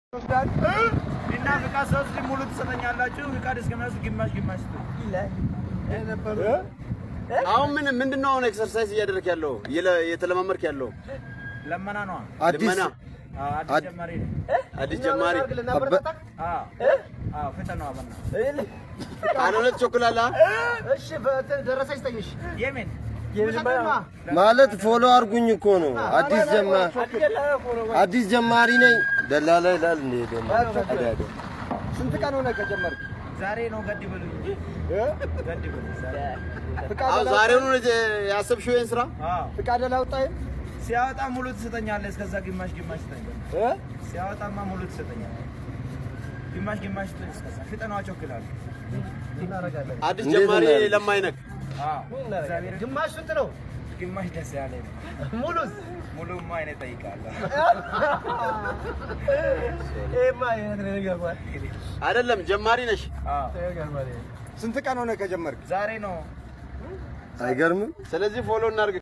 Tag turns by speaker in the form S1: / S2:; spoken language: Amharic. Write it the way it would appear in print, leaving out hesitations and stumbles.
S1: እና ፍቃድ ሙሉ ትሰጠኛላችሁ ፍቃድ እስከሚያስ ግማሽ ይላል የነበረ
S2: አሁን ምንድነው አሁን ኤክሰርሳይዝ እያደረክ ያለው የተለማመርክ ያለው
S1: ለማና ነው
S2: አዲስ ጀማሪ
S1: ፈተና አባና
S2: አለለት ቾኮላላ
S1: እሺ ደረሰሽ ጠይሽ የምን
S3: ማለት ፎሎ አርጉኝ እኮ ነው አዲስ ጀማሪ ነኝ ደላላ ይላል እንዴ ደማ
S1: ስንት ቀን ሆነ ከጀመርክ ዛሬ ነው ገድ ይበሉኝ ገድ ይበሉኝ
S2: ዛሬው ነው ያሰብሽው ይሄን ስራ
S1: ፍቃድ አላወጣም ሲያወጣ ሙሉ ትሰጠኛለህ እስከዛ ግማሽ ትሰጠኛለህ ሲያወጣማ ሙሉ ትሰጠኛለህ ግማሽ እስከዛ ፍጠናው ቾክላል እናረጋለን
S2: አዲስ ጀማሪ ለማይነክ
S1: ግማሽ ስንት ነው ግማሽ ደስ ያለኝ ሙሉ ማይነ ጠይቃለሁ ማይነ ነገር
S2: አይደለም ጀማሪ ነሽ
S3: ስንት ቀን ሆነ ከጀመርክ
S1: ዛሬ ነው
S3: አይገርምም
S2: ስለዚህ ፎሎ እናርግ